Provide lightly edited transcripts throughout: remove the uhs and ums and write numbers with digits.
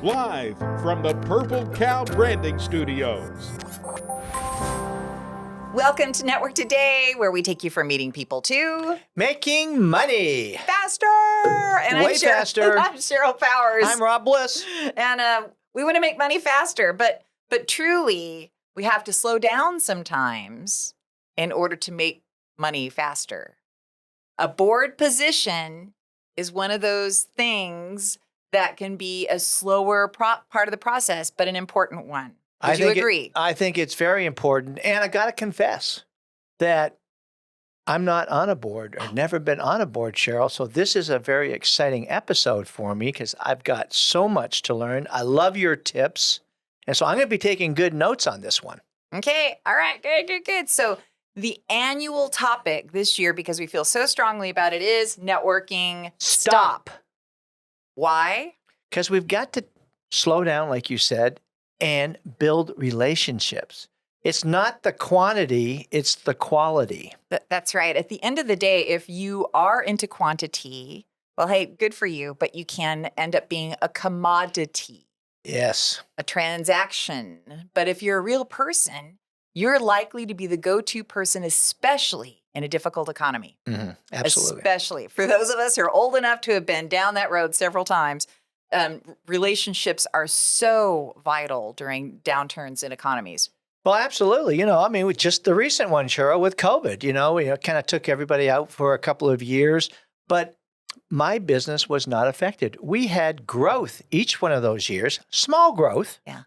live from the Purple Cow Branding Studios. Welcome to Network Today, where we take you from meeting people to making money faster. And way faster. I'm Cheryl Powers. I'm Rob Bliss. And we want to make money faster, but truly, we have to slow down sometimes in order to make money faster. A board position is one of those things that can be a slower part of the process, but an important one. Would you agree? I think it's very important. And I got to confess that I'm not on a board or never been on a board, Cheryl. So this is a very exciting episode for me because I've got so much to learn. I love your tips. And so I'm going to be taking good notes on this one. Okay. All right. Good. So the annual topic this year, because we feel so strongly about it, is networking. Stop. Why? Because we've got to slow down, like you said, and build relationships. It's not the quantity, it's the quality. That's right. At the end of the day, if you are into quantity, well, hey, good for you, but you can end up being a commodity. Yes. A transaction. But if you're a real person, you're likely to be the go-to person, especially in a difficult economy. Mm-hmm. Absolutely. Especially for those of us who are old enough to have been down that road several times. Relationships are so vital during downturns in economies. Well, absolutely. With just the recent one, Cheryl, with COVID, we kind of took everybody out for a couple of years, but my business was not affected. We had growth each one of those years, small growth. Yeah.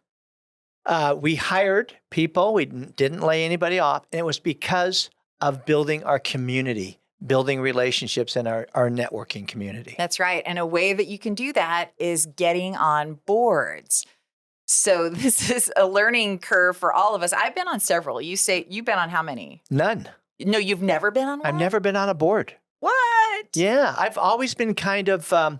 We hired people. We didn't lay anybody off. And it was because of building our community, building relationships in our networking community. That's right. And a way that you can do that is getting on boards. So this is a learning curve for all of us. I've been on several. You say you've been on how many? None. No, you've never been on one? I've never been on a board. What? Yeah. I've always been kind of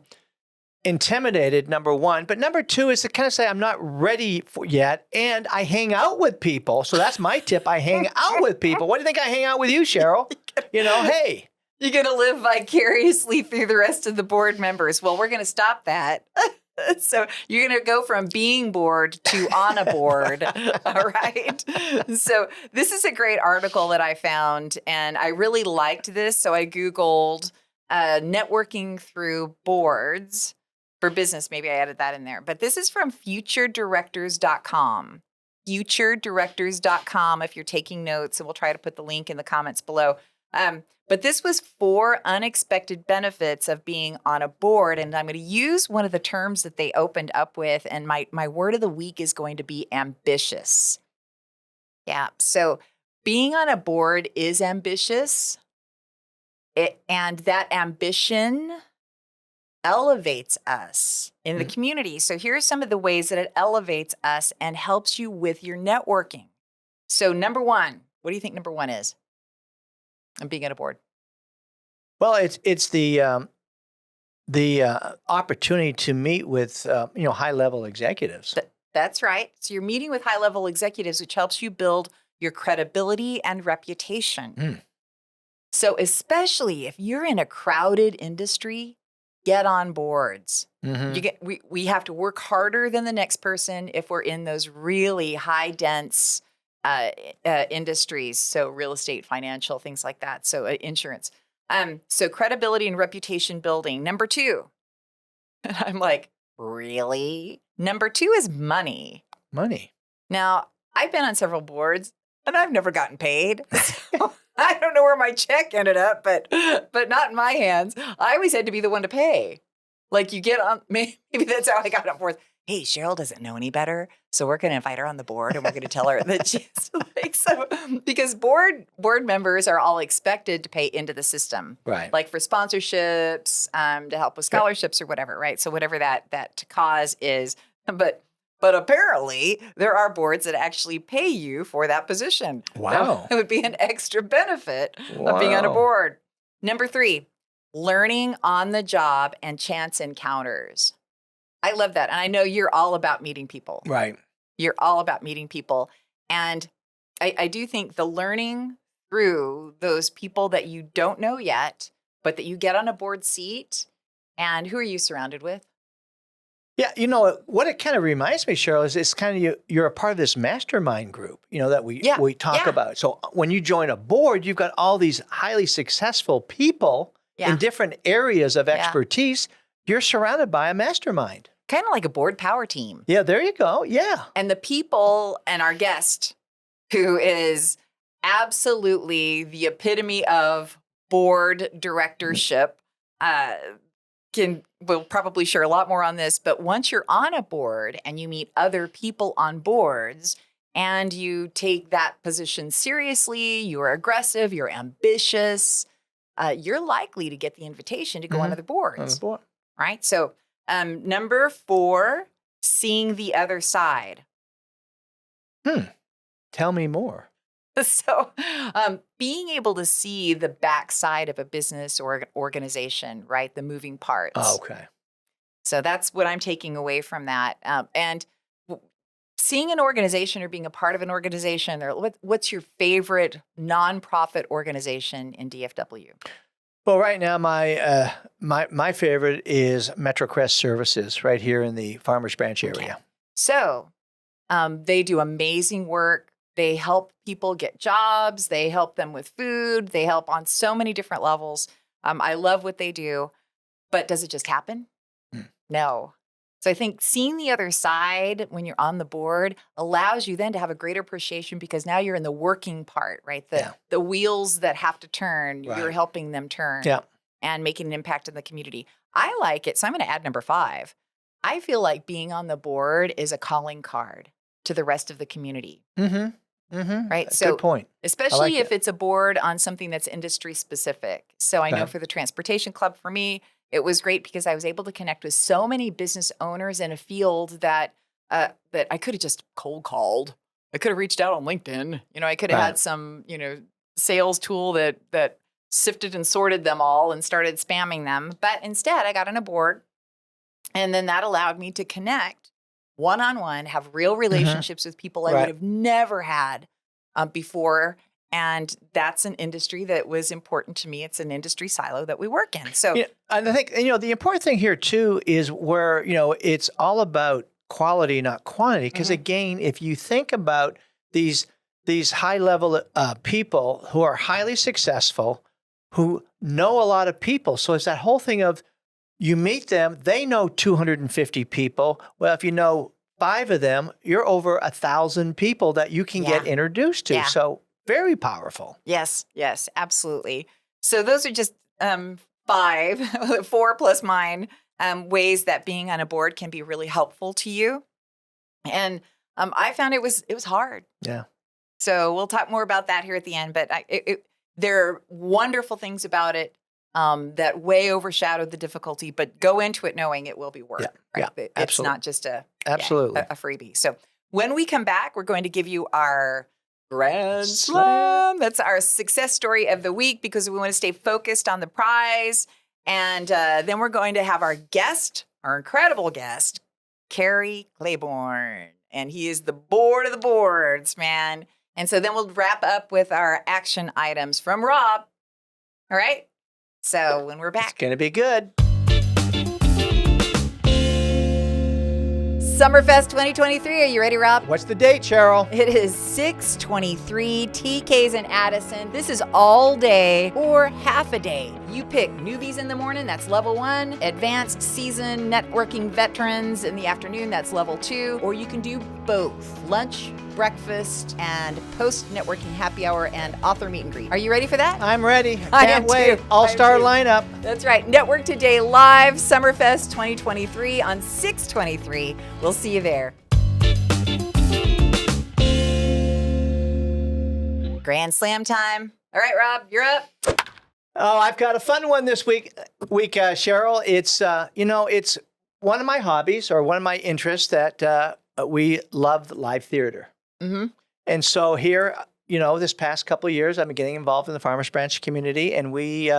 intimidated, number one. But number two is to kind of say I'm not ready for yet. And I hang out with people. So that's my tip. I hang out with people. What do you think I hang out with you, Cheryl? Hey. You're going to live vicariously through the rest of the board members. Well, we're going to stop that. So you're going to go from being bored to on a board. All right. So this is a great article that I found, and I really liked this. So I Googled networking through boards for business. Maybe I added that in there. But this is from futuredirectors.com. Futuredirectors.com if you're taking notes, and we'll try to put the link in the comments below. But this was 4 unexpected benefits of being on a board. And I'm going to use one of the terms that they opened up with. And my word of the week is going to be ambitious. Yeah. So being on a board is ambitious. And that ambition elevates us in the community. So here are some of the ways that it elevates us and helps you with your networking. So number one, what do you think number one is? And being on a board. Well, it's the opportunity to meet with high-level executives. That's right. So you're meeting with high-level executives, which helps you build your credibility and reputation. So especially if you're in a crowded industry, get on boards. Mm-hmm. We have to work harder than the next person if we're in those really high-dense industries, so real estate, financial, things like that. So insurance. So credibility and reputation building. Number 2, I'm like, really? Number 2 is money. Money. Now, I've been on several boards and I've never gotten paid. So I don't know where my check ended up, but not in my hands. I always had to be the one to pay. Like you get on, maybe that's how I got on boards. Hey, Cheryl doesn't know any better, so we're going to invite her on the board and we're going to tell her that she's because board members are all expected to pay into the system, right? Like for sponsorships, to help with scholarships or whatever, right? So whatever that cause is, but apparently there are boards that actually pay you for that position. Wow, that would be an extra benefit of being on a board. Number 3, learning on the job and chance encounters. I love that. And I know you're all about meeting people. Right. You're all about meeting people. And I do think the learning through those people that you don't know yet, but that you get on a board seat. And who are you surrounded with? Yeah, what it kind of reminds me, Cheryl, is it's kind of you're a part of this mastermind group, that we talk about. So when you join a board, you've got all these highly successful people in different areas of expertise. You're surrounded by a mastermind. Kind of like a board power team. Yeah, there you go. Yeah. And the people and our guest, who is absolutely the epitome of board directorship, we'll probably share a lot more on this, but once you're on a board and you meet other people on boards and you take that position seriously, you're aggressive, you're ambitious, you're likely to get the invitation to go on other boards. On the board. Right? So number 4, seeing the other side. Tell me more. So being able to see the backside of a business or organization, right? The moving parts. Oh, okay. So that's what I'm taking away from that. And seeing an organization or being a part of an organization, or what's your favorite nonprofit organization in DFW? Well, right now, my favorite is MetroCrest Services right here in the Farmers Branch area. Okay. So they do amazing work. They help people get jobs. They help them with food. They help on so many different levels. I love what they do. But does it just happen? No. So I think seeing the other side when you're on the board allows you then to have a greater appreciation, because now you're in the working part, right? The wheels that have to turn, you're helping them turn and making an impact in the community. I like it. So I'm going to add number 5. I feel like being on the board is a calling card to the rest of the community. Right. So good point. Especially if it's a board on something that's industry specific. So I know for the Transportation Club, for me, it was great because I was able to connect with so many business owners in a field that I could have just cold called. I could have reached out on LinkedIn. I could have had some, sales tool that sifted and sorted them all and started spamming them. But instead, I got on a board, and then that allowed me to connect one-on-one, have real relationships with people I would have never had before. And that's an industry that was important to me. It's an industry silo that we work in. So, and I think, the important thing here too is where, it's all about quality, not quantity. Because again, if you think about these high level people who are highly successful, who know a lot of people. So it's that whole thing of, you meet them, they know 250 people. Well, if you know 5 of them, you're over 1,000 people that you can get introduced to. Yeah. So very powerful. Yes, absolutely. So those are just 5, 4 plus mine, ways that being on a board can be really helpful to you. And I found it was hard. Yeah. So we'll talk more about that here at the end. But there are wonderful things about it that way overshadowed the difficulty, but go into it knowing it will be work. Right? Yeah, it's not just a freebie. So when we come back, we're going to give you our Grand Slam. That's our success story of the week, because we want to stay focused on the prize. And then we're going to have our incredible guest, Cary Clayborn. And he is the board of the boards, man. And so then we'll wrap up with our action items from Rob. All right? So when we're back. It's going to be good. SUMMERFEST 2023. Are you ready, Rob? What's the date, Cheryl? It is 6/23, TK's in Addison. This is all day or half a day. You pick newbies in the morning, that's level 1. Advanced seasoned networking veterans in the afternoon, that's level 2. Or you can do both. Lunch, breakfast, and post-networking happy hour and author meet and greet. Are you ready for that? I'm ready. I Can't am wait. too. All-star lineup. That's right. Network Today Live, SUMMERFEST 2023 on 6/23. We'll see you there. Grand Slam time. All right, Rob, you're up. Oh, I've got a fun one this week, Cheryl. It's, it's one of my hobbies or one of my interests that we love live theater. And so here, this past couple of years, I've been getting involved in the Farmers Branch community, and we,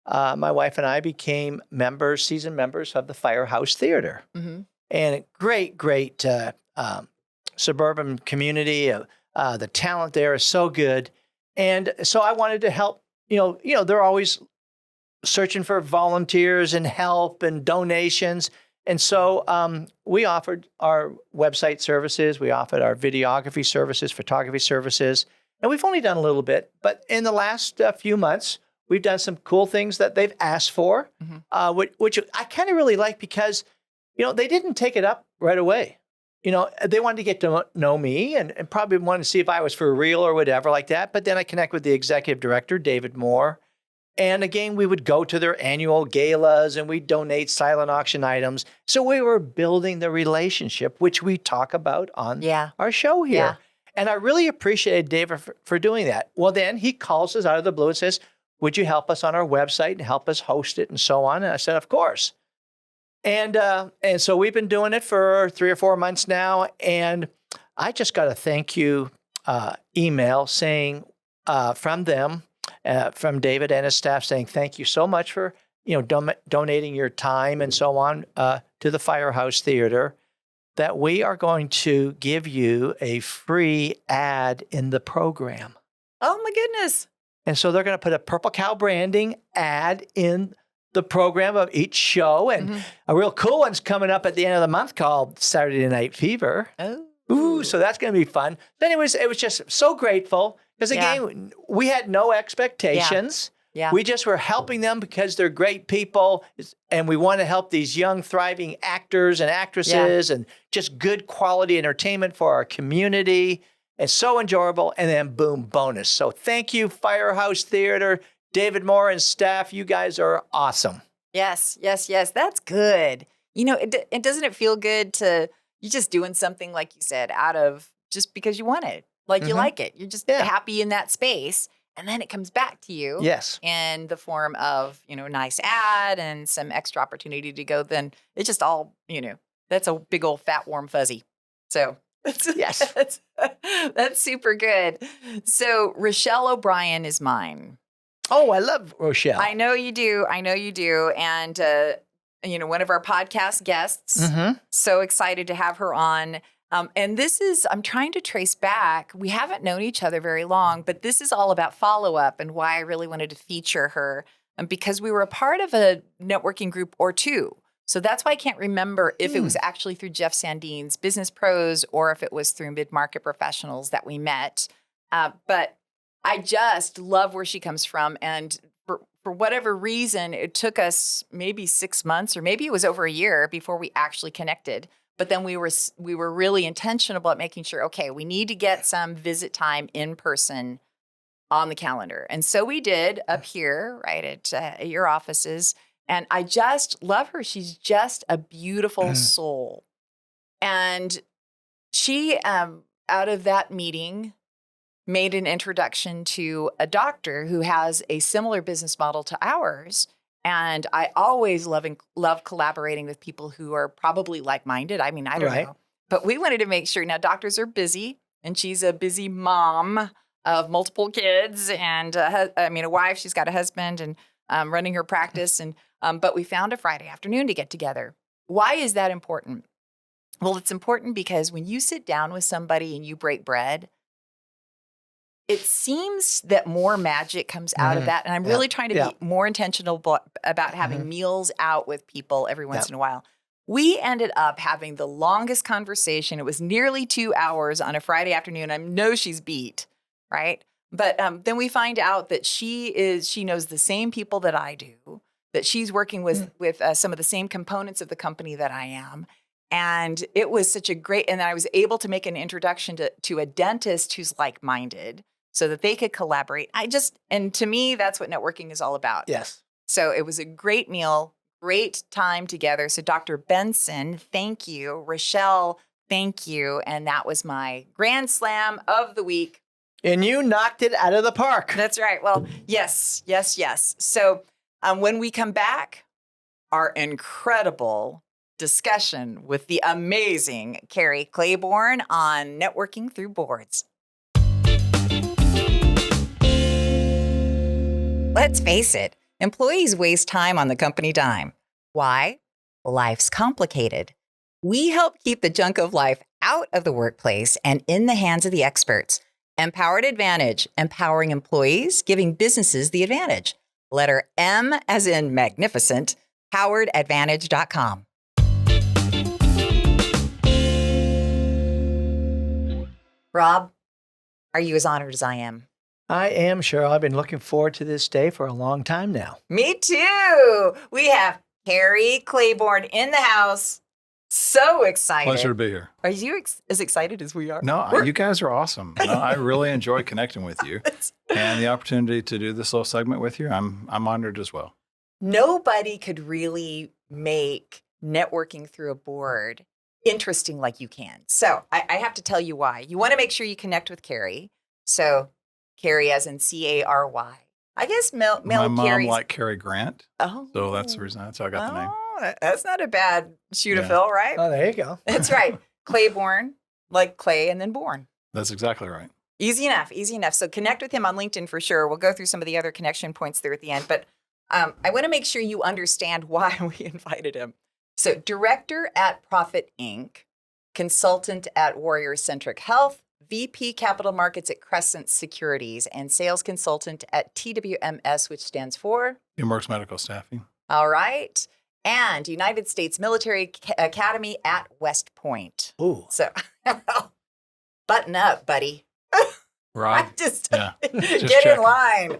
my wife and I became seasoned members of the Firehouse Theater. And a great suburban community. The talent there is so good. And so I wanted to help, they're always searching for volunteers and help and donations. And so we offered our website services. We offered our videography services, photography services. And we've only done a little bit. But in the last few months, we've done some cool things that they've asked for, which I kind of really like because, they didn't take it up right away. They wanted to get to know me and probably wanted to see if I was for real or whatever like that. But then I connect with the executive director, David Moore. And again, we would go to their annual galas and we'd donate silent auction items. So we were building the relationship, which we talk about on our show here. Yeah. And I really appreciated David for doing that. Well, then he calls us out of the blue and says, would you help us on our website and help us host it and so on? And I said, of course. And so we've been doing it for 3 or 4 months now. And I just got a thank you email saying from them, from David and his staff saying, thank you so much for, donating your time and so on to the Firehouse Theater, that we are going to give you a free ad in the program. Oh my goodness. And so they're going to put a Purple Cow branding ad in the program of each show. And a real cool one's coming up at the end of the month called Saturday Night Fever. Oh. Ooh, so that's going to be fun. But anyways, it was just so grateful because again, we had no expectations. Yeah. We just were helping them because they're great people and we want to help these young, thriving actors and actresses and just good quality entertainment for our community. It's so enjoyable. And then boom, bonus. So thank you, Firehouse Theater, David Moore and staff. You guys are awesome. Yes. That's good. It doesn't it feel good to, you're just doing something, like you said, out of just because you want it. Like you like it. You're just happy in that space. And then it comes back to you in the form of, a nice ad and some extra opportunity to go. Then it's just all, that's a big old fat, warm fuzzy. So that's super good. So Rochelle O'Brien is mine. Oh, I love Rochelle. I know you do. And, one of our podcast guests. So excited to have her on. And I'm trying to trace back. We haven't known each other very long, but this is all about follow-up and why I really wanted to feature her. Because we were a part of a networking group or two. So that's why I can't remember if it was actually through Jeff Sandine's Business Pros or if it was through Mid-Market Professionals that we met. But I just love where she comes from. And for whatever reason, it took us maybe 6 months or maybe it was over a year before we actually connected. But then we were really intentional about making sure, okay, we need to get some visit time in person on the calendar. And so we did up here, right, at your offices. And I just love her. She's just a beautiful soul. And she, out of that meeting, made an introduction to a doctor who has a similar business model to ours. And I always love collaborating with people who are probably like-minded. I mean, I don't know. But we wanted to make sure. Now, doctors are busy, and she's a busy mom of multiple kids and, a wife. She's got a husband and running her practice. And but we found a Friday afternoon to get together. Why is that important? Well, it's important because when you sit down with somebody and you break bread, it seems that more magic comes out of that. And I'm really trying to be more intentional about having meals out with people every once in a while. We ended up having the longest conversation. It was nearly 2 hours on a Friday afternoon. I know she's beat, right? But then we find out that she knows the same people that I do, that she's working with some of the same components of the company that I am. And it was such a great, and I was able to make an introduction to a dentist who's like-minded, so that they could collaborate. And to me, that's what networking is all about. Yes. So it was a great meal, great time together. So Dr. Benson, thank you. Rochelle, thank you. And that was my Grand Slam of the week. And you knocked it out of the park. That's right. Well, yes. So when we come back, our incredible discussion with the amazing Cary Clayborn on networking through boards. Let's face it, employees waste time on the company dime. Why? Life's complicated. We help keep the junk of life out of the workplace and in the hands of the experts. Empowered Advantage, empowering employees, giving businesses the advantage. Letter M as in magnificent, poweredadvantage.com. Rob, are you as honored as I am? I am, Cheryl. I've been looking forward to this day for a long time now. Me too. We have Cary Clayborn in the house. So excited. Pleasure to be here. Are you as excited as we are? No, you guys are awesome. No, I really enjoy connecting with you, and the opportunity to do this little segment with you. I'm honored as well. Nobody could really make networking through a board interesting like you can. So I have to tell you why. You want to make sure you connect with Cary. So Cary as in Cary. I guess Mel My mom Cary's. liked Cary Grant, Oh, so that's the reason. That's how I got the name. That's not a bad shoe to Yeah. fill, right? Oh, there you go. That's right. Clayborn, like clay and then born. That's exactly right. Easy enough, easy enough. So connect with him on LinkedIn for sure. We'll go through some of the other connection points there at the end, but I want to make sure you understand why we invited him. So director at Profit Inc., consultant at Warrior Centric Health, VP Capital Markets at Crescent Securities, and sales consultant at TWMS, which stands for? Teamworks Medical Staffing. All right. And United States Military Academy at West Point. Ooh. So button up, buddy. Rob, Just yeah, just get in checking. line.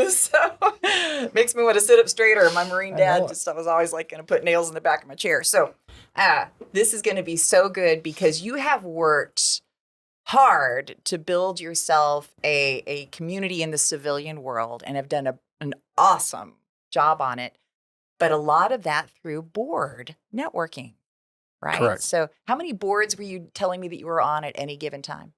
So makes me want to sit up straighter. My Marine I dad know it. I was always like going to put nails in the back of my chair. So this is going to be so good because you have worked hard to build yourself a community in the civilian world and have done an awesome job on it. But a lot of that through board networking, right? Correct. So how many boards were you telling me that you were on at any given time?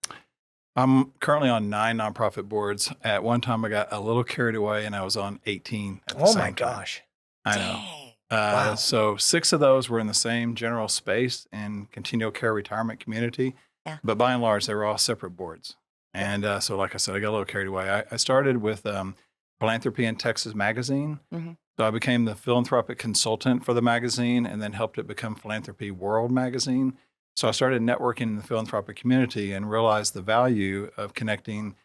I'm currently on 9 nonprofit boards. At one time, I got a little carried away, and I was on 18 at the Oh, same my time. gosh. I know. Dang. Wow. So 6 of those were in the same general space and continual care retirement community. Yeah. But by and large, they were all separate boards. And so, like I said, I got a little carried away. I started with Philanthropy in Texas magazine. Mhm. So I became the philanthropic consultant for the magazine and then helped it become Philanthropy World magazine. So I started networking in the philanthropic community and realized the value of connecting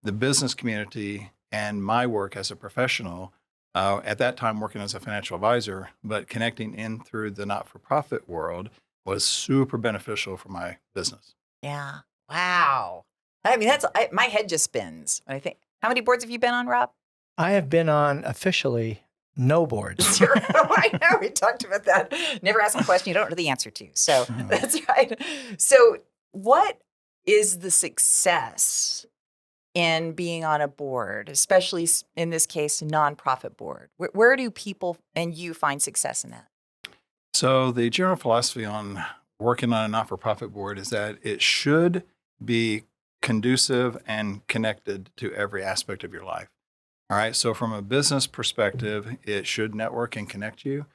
the business community and my work as a professional. At that time, working as a financial advisor, but connecting in through the not-for-profit world was super beneficial for my business. Yeah. Wow. I mean, my head just spins when I think. How many boards have you been on, Rob? I have been on officially no boards. Sure. I know. We talked about that. Never ask a question you don't know the answer to. So that's right. So, what is the success in being on a board, especially in this case, nonprofit board? Where do people and you find success in that? So the general philosophy on working on a not-for-profit board is that it should be conducive and connected to every aspect of your life. All right. So from a business perspective, it should network and connect you.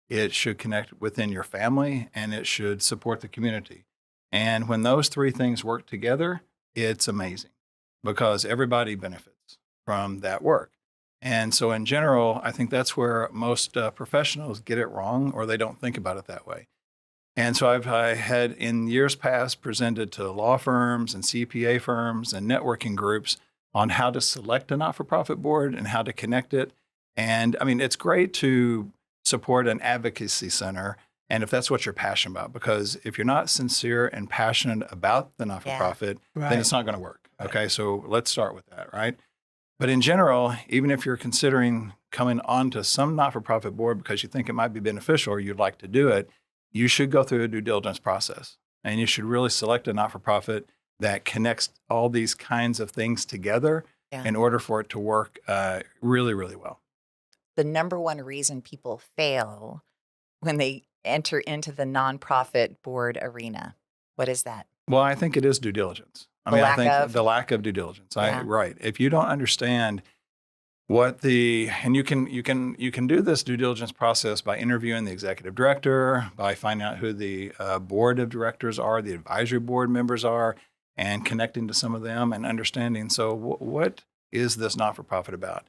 It should connect within your family, and it should support the community. And when those 3 things work together, it's amazing because everybody benefits from that work. And so in general, I think that's where most professionals get it wrong or they don't think about it that way. And so I had in years past presented to law firms and CPA firms and networking groups on how to select a not-for-profit board and how to connect it. And I mean, it's great to support an advocacy center. And if that's what you're passionate about, because if you're not sincere and passionate about the not-for-profit, then it's not going to work. Okay. So let's start with that. Right. But in general, even if you're considering coming onto some not-for-profit board because you think it might be beneficial or you'd like to do it, you should go through a due diligence process. And you should really select a not-for-profit that connects all these kinds of things together in order for it to work really, really well. The number one reason people fail when they enter into the nonprofit board arena, what is that? Well, I think it is due diligence. I think the lack of due diligence. Right. If you don't understand and you can do this due diligence process by interviewing the executive director, by finding out who the board of directors are, the advisory board members are, and connecting to some of them and understanding. So what is this not-for-profit about?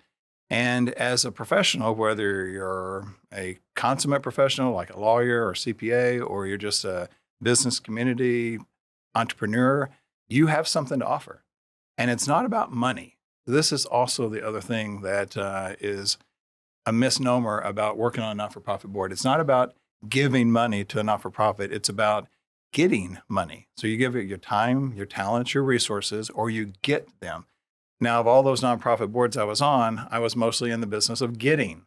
And as a professional, whether you're a consummate professional like a lawyer or CPA, or you're just a business community entrepreneur, you have something to offer. And it's not about money. This is also the other thing that is a misnomer about working on a not-for-profit board. It's not about giving money to a not-for-profit. It's about getting money. So you give it your time, your talents, your resources, or you get them. Now, of all those nonprofit boards I was on, I was mostly in the business of getting.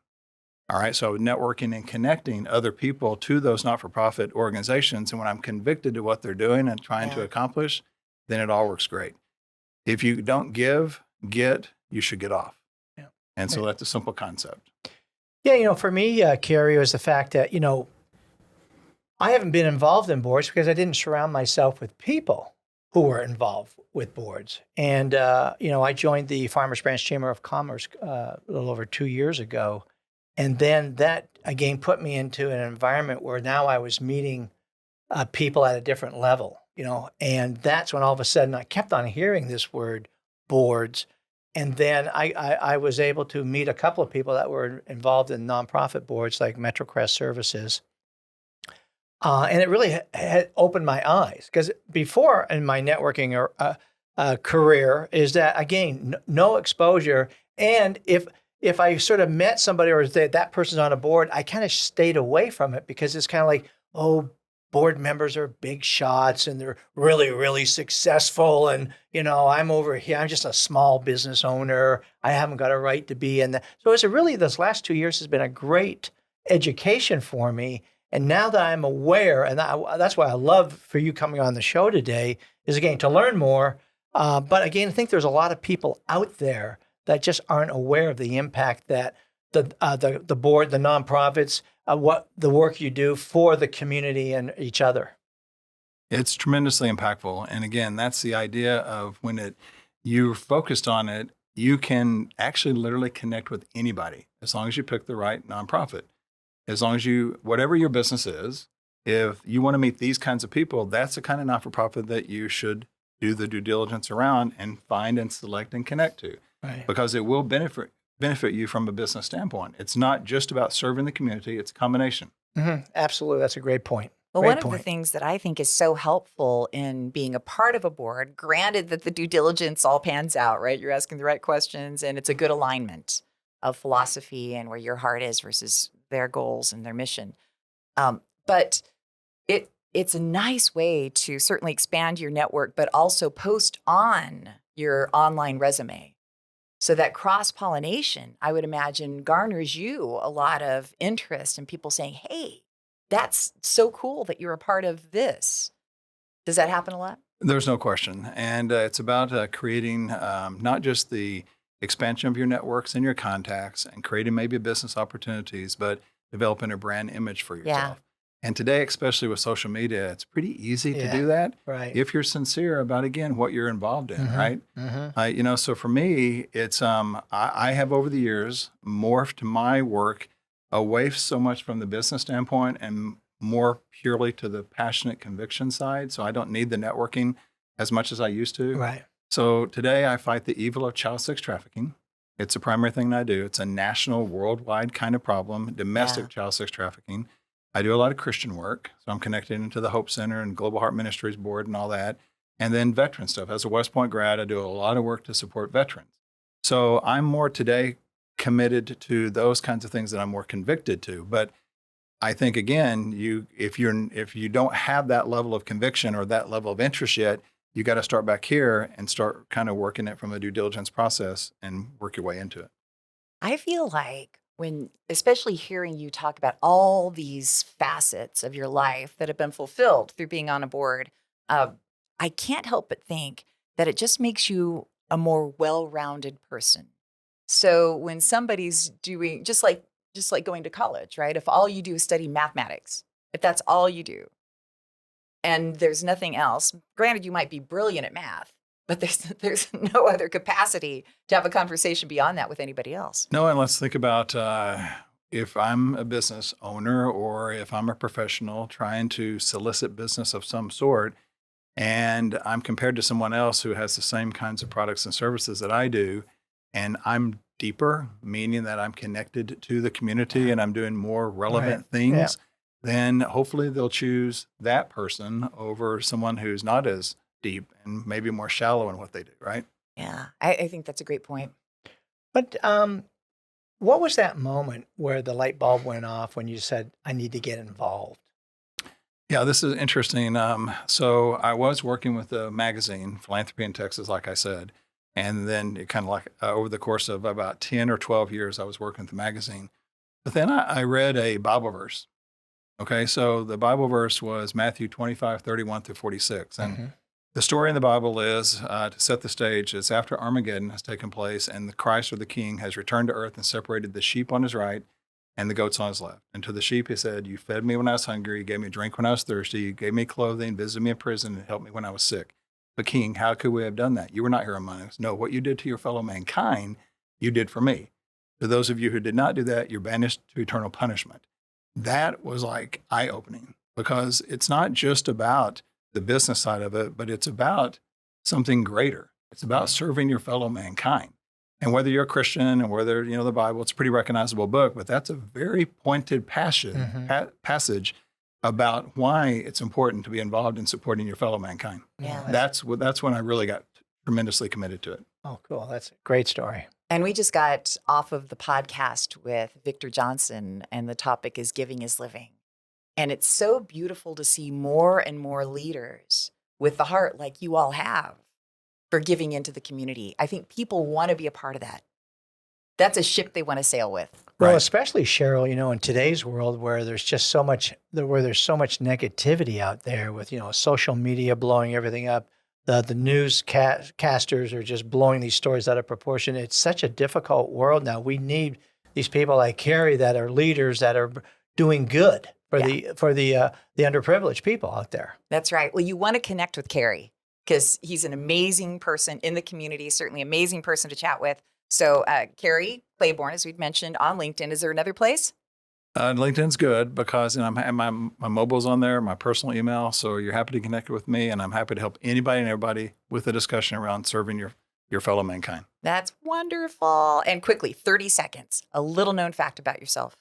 All right. So networking and connecting other people to those not-for-profit organizations. And when I'm convicted to what they're doing and trying to accomplish, then it all works great. If you don't get, you should get off. Yeah. And so that's a simple concept. Yeah, for me, Cary, was the fact that, I haven't been involved in boards because I didn't surround myself with people who were involved with boards. And, I joined the Farmers Branch Chamber of Commerce a little over 2 years ago. And then that, again, put me into an environment where now I was meeting people at a different level, and that's when all of a sudden I kept on hearing this word boards. And then I was able to meet a couple of people that were involved in nonprofit boards like MetroCrest Services. And it really had opened my eyes, because before in my networking career is that, again, no exposure. And if I sort of met somebody or that person's on a board, I kind of stayed away from it, because it's kind of like, oh, board members are big shots and they're really, really successful. And, I'm over here, I'm just a small business owner. I haven't got a right to be in that. So this last 2 years has been a great education for me. And now that I'm aware, and that's why I love for you coming on the show today, is again, to learn more. But again, I think there's a lot of people out there that just aren't aware of the impact that the board, the nonprofits, what the work you do for the community and each other. It's tremendously impactful. And again, that's the idea of when you're focused on it, you can actually literally connect with anybody as long as you pick the right nonprofit. As long as whatever your business is, if you want to meet these kinds of people, that's the kind of not-for-profit that you should do the due diligence around and find and select and connect to. Right. Because it will benefit you from a business standpoint. It's not just about serving the community, it's a combination. Mm-hmm. Absolutely. That's a great point. Well, Great one of point. the things that I think is so helpful in being a part of a board, granted that the due diligence all pans out, right? You're asking the right questions and it's a good alignment of philosophy and where your heart is versus their goals and their mission. But it's a nice way to certainly expand your network, but also post on your online resume. So that cross-pollination, I would imagine, garners you a lot of interest and people saying, hey, that's so cool that you're a part of this. Does that happen a lot? There's no question. And it's about creating not just the expansion of your networks and your contacts and creating maybe business opportunities, but developing a brand image for yourself. And today, especially with social media, it's pretty easy to do that. Right. If you're sincere about, again, what you're involved in, right? Mm-hmm. So for me, it's I have over the years morphed my work away so much from the business standpoint and more purely to the passionate conviction side. So I don't need the networking as much as I used to. Right. So today I fight the evil of child sex trafficking. It's the primary thing that I do. It's a national, worldwide kind of problem, domestic child sex trafficking. I do a lot of Christian work. So I'm connected into the Hope Center and Global Heart Ministries Board and all that. And then veteran stuff. As a West Point grad, I do a lot of work to support veterans. So I'm more today committed to those kinds of things that I'm more convicted to. But I think, again, if you don't have that level of conviction or that level of interest yet, you got to start back here and start kind of working it from a due diligence process and work your way into it. I feel like especially hearing you talk about all these facets of your life that have been fulfilled through being on a board, I can't help but think that it just makes you a more well-rounded person. So when somebody's doing, just like going to college, right? If all you do is study mathematics, if that's all you do, and there's nothing else, granted, you might be brilliant at math, but there's no other capacity to have a conversation beyond that with anybody else. No, and let's think about if I'm a business owner or if I'm a professional trying to solicit business of some sort, and I'm compared to someone else who has the same kinds of products and services that I do, and I'm deeper, meaning that I'm connected to the community and I'm doing more relevant things, then hopefully they'll choose that person over someone who's not as deep and maybe more shallow in what they do, right? Yeah, I think that's a great point. But what was that moment where the light bulb went off when you said, I need to get involved? Yeah, this is interesting. So I was working with a magazine, Philanthropy in Texas, like I said. And then it kind of like over the course of about 10 or 12 years, I was working with the magazine. But then I read a Bible verse. Okay, so the Bible verse was Matthew 25:31-46. And the story in the Bible is, to set the stage, it's after Armageddon has taken place and the Christ or the King has returned to earth and separated the sheep on his right and the goats on his left. And to the sheep, he said, you fed me when I was hungry, you gave me drink when I was thirsty, you gave me clothing, visited me in prison, and helped me when I was sick. But King, how could we have done that? You were not here among us. No, what you did to your fellow mankind, you did for me. To those of you who did not do that, you're banished to eternal punishment. That was like eye-opening, because it's not just about the business side of it, but it's about something greater. It's about serving your fellow mankind. And whether you're a Christian and whether, the Bible, it's a pretty recognizable book, but that's a very pointed passage about why it's important to be involved in supporting your fellow mankind. Yeah. That's when I really got tremendously committed to it. Oh, cool. That's a great story. And we just got off of the podcast with Victor Johnson, and the topic is giving is living. And it's so beautiful to see more and more leaders with the heart like you all have for giving into the community. I think people want to be a part of that. That's a ship they want to sail with. Well, Right. especially Cheryl, in today's world where there's just so much negativity out there with, social media blowing everything up. The newscasters are just blowing these stories out of proportion. It's such a difficult world now. We need these people like Cary that are leaders that are doing good for the underprivileged people out there. That's right. Well, you want to connect with Cary because he's an amazing person in the community, certainly amazing person to chat with. So Cary Clayborn, as we'd mentioned, on LinkedIn. Is there another place? LinkedIn's good because my mobile's on there, my personal email. So you're happy to connect with me, and I'm happy to help anybody and everybody with a discussion around serving your fellow mankind. That's wonderful. And quickly, 30 seconds, a little known fact about yourself.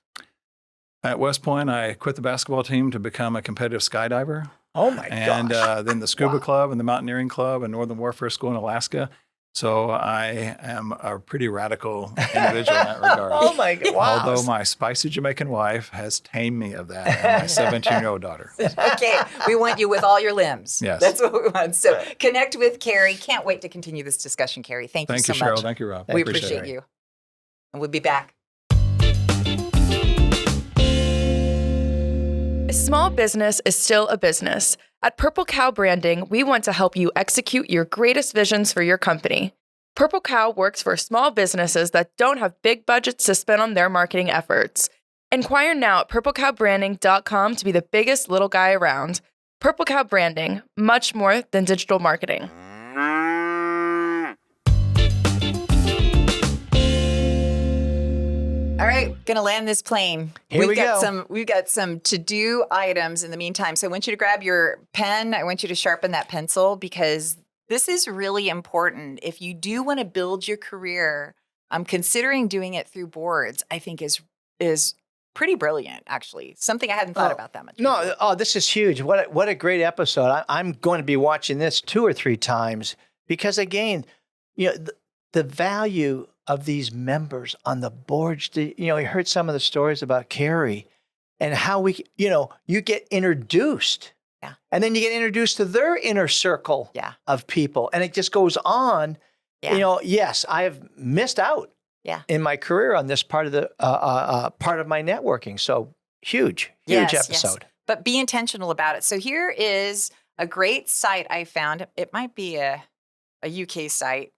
At West Point, I quit the basketball team to become a competitive skydiver. Oh my And gosh. then the scuba club and the mountaineering club and Northern Warfare School in Alaska. So I am a pretty radical individual in that regard. Oh my God. Wow. Although my spicy Jamaican wife has tamed me of that, and my 17-year-old daughter. Okay, we want you with all your limbs. Yes. That's what we want. So connect with Cary. Can't wait to continue this discussion, Cary. Thank you so Cheryl. much. Thank you, Rob. We Thank you, appreciate Cary. you. And we'll be back. A small business is still a business. At Purple Cow Branding, we want to help you execute your greatest visions for your company. Purple Cow works for small businesses that don't have big budgets to spend on their marketing efforts. Inquire now at purplecowbranding.com to be the biggest little guy around. Purple Cow Branding, much more than digital marketing. All right, gonna land this plane. Here we go. We've got some to-do items in the meantime. So I want you to grab your pen. I want you to sharpen that pencil because this is really important. If you do want to build your career, considering doing it through boards, I think is pretty brilliant, actually. Something I hadn't thought about that much. No, this is huge. What a great episode. I'm going to be watching this 2 or 3 times because, again, the value of these members on the boards. You heard some of the stories about Cary and how you get introduced. Yeah. And then you get introduced to their inner circle of people. And it just goes on. Yeah. Yes, I have missed out in my career on this part of the part of my networking. So huge episode. Yes. But be intentional about it. So here is a great site I found. It might be a UK site.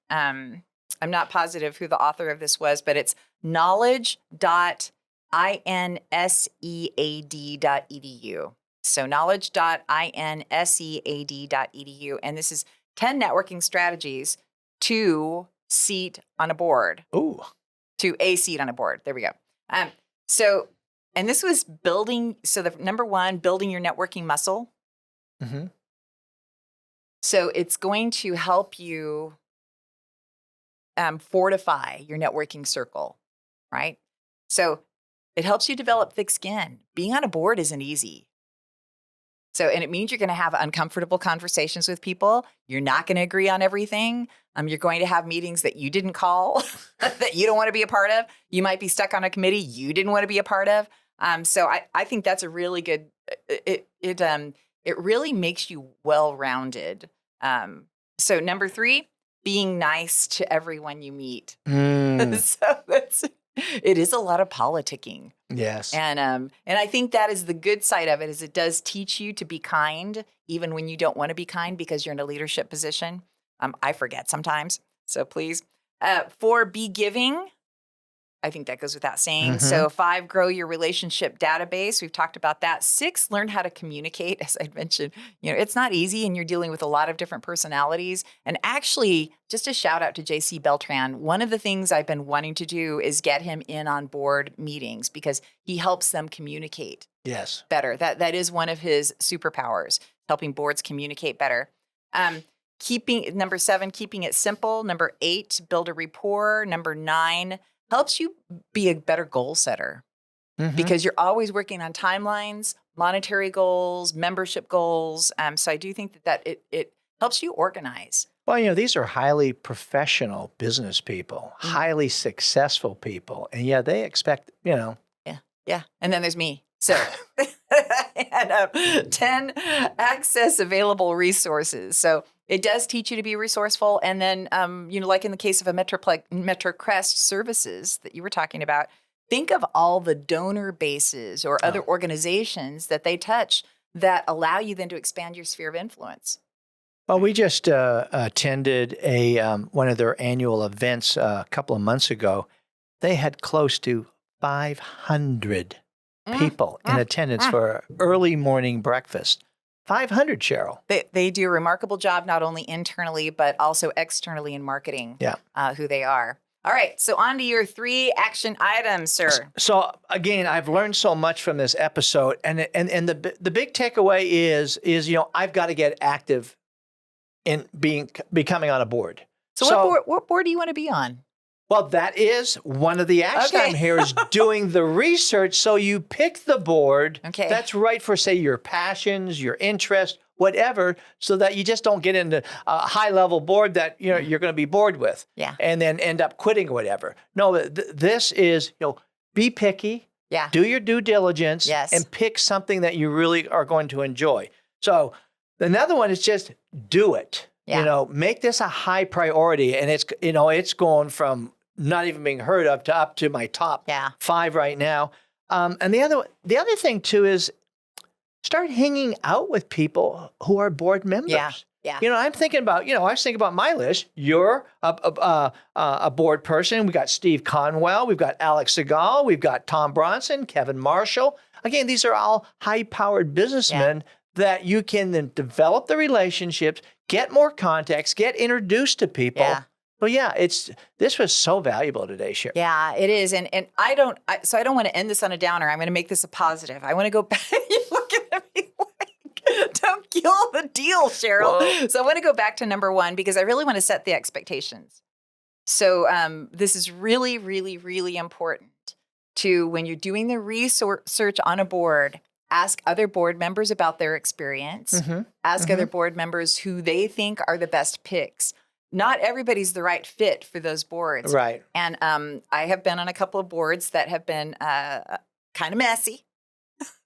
I'm not positive who the author of this was, but it's knowledge.insead.edu. So knowledge.insead.edu. And this is 10 networking strategies to seat on a board. Ooh. To a seat on a board. There we go. And this was building. So the number 1, building your networking muscle. Mm-hmm. So it's going to help you fortify your networking circle, right? So it helps you develop thick skin. Being on a board isn't easy. So, and it means you're going to have uncomfortable conversations with people. You're not going to agree on everything. You're going to have meetings that you didn't call, that you don't want to be a part of. You might be stuck on a committee you didn't want to be a part of. So I think that's a really good. It really makes you well-rounded. So number 3, being nice to everyone you meet. So it is a lot of politicking. Yes. And I think that is the good side of it, is it does teach you to be kind, even when you don't want to be kind because you're in a leadership position. I forget sometimes, so please. 4, be giving. I think that goes without saying. So 5, grow your relationship database. We've talked about that. 6, learn how to communicate. As I mentioned, it's not easy, and you're dealing with a lot of different personalities. And actually, just a shout out to JC Beltran. One of the things I've been wanting to do is get him in on board meetings because he helps them communicate better. That is one of his superpowers, helping boards communicate better. Number 7, keeping it simple. Number 8, build a rapport. Number 9, helps you be a better goal setter because you're always working on timelines, monetary goals, membership goals. So I do think that it helps you organize. Well, these are highly professional business people, highly successful people. And they expect, Yeah. And then there's me. So, and 10, access available resources. So it does teach you to be resourceful. And then, like in the case of a MetroCrest services that you were talking about, think of all the donor bases or other organizations that they touch that allow you then to expand your sphere of influence. Well, we just attended one of their annual events a couple of months ago. They had close to 500 people in attendance for early morning breakfast. 500, Cheryl. They do a remarkable job, not only internally, but also externally in marketing who they are. All right. So on to your 3 action items, sir. So again, I've learned so much from this episode. And the big takeaway is I've got to get active in becoming on a board. So what board do you want to be on? Well, that is one of the action item here is doing the research. So you pick the board that's right for, say, your passions, your interest, whatever, so that you just don't get into a high-level board that you're going to be bored with and then end up quitting or whatever. No, this is, be picky, do your due diligence, and pick something that you really are going to enjoy. So another one is just do it. Make this a high priority, and it's going from not even being heard of to up to my top 5 right now. And the other thing too is start hanging out with people who are board members. I'm thinking about, I was thinking about my list. You're a board person. We got Steve Conwell. We've got Alex Segal. We've got Tom Bronson, Kevin Marshall. Again, these are all high-powered businessmen that you can then develop the relationships, get more contacts, get introduced to people. Well, this was so valuable today, Cheryl. Yeah, it is. And I don't want to end this on a downer. I'm going to make this a positive. I want to go back. You're looking at me like, don't kill the deal, Cheryl. Whoa. So I want to go back to number 1 because I really want to set the expectations. So this is really, really, really important to, when you're doing the research on a board, ask other board members about their experience. Ask other board members who they think are the best picks. Not everybody's the right fit for those boards. Right. And I have been on a couple of boards that have been kind of messy.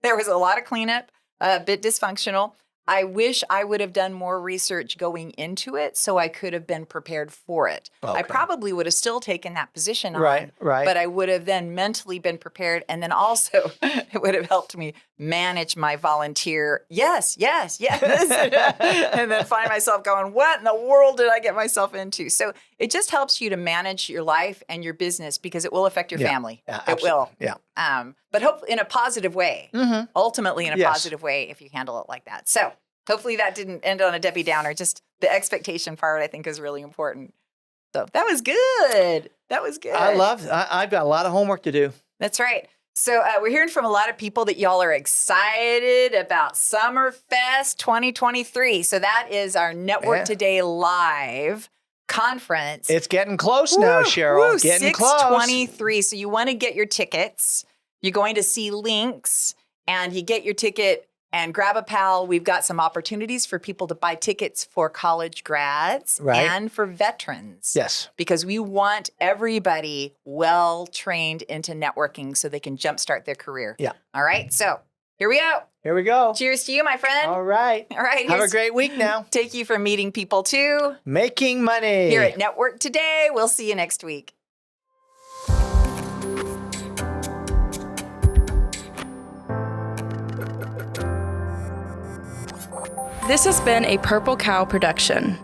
There was a lot of cleanup, a bit dysfunctional. I wish I would have done more research going into it so I could have been prepared for it. I probably would have still taken that position on, but I would have then mentally been prepared. And then also it would have helped me manage my volunteer. Yes. And then find myself going, what in the world did I get myself into? So it just helps you to manage your life and your business because it will affect your family. It will. But hopefully in a positive way, ultimately in a positive way if you handle it like that. So hopefully that didn't end on a Debbie Downer. Just the expectation part I think is really important. So that was good. I've got a lot of homework to do. That's right. So we're hearing from a lot of people that y'all are excited about SUMMERFEST 2023. So that is our Network Today Live conference. It's getting close now, Cheryl. Getting close. 6/23. So you want to get your tickets. You're going to see links, and you get your ticket. And Grab a Pal, we've got some opportunities for people to buy tickets for college grads Right. and for veterans. Yes. Because we want everybody well trained into networking so they can jumpstart their career. Yeah. All right. So here we go. Here we go. Cheers to you, my friend. All right. All right. Have a here's- great week now. Take you from meeting people to Making money. here at Network Today. We'll see you next week. This has been a Purple Cow production.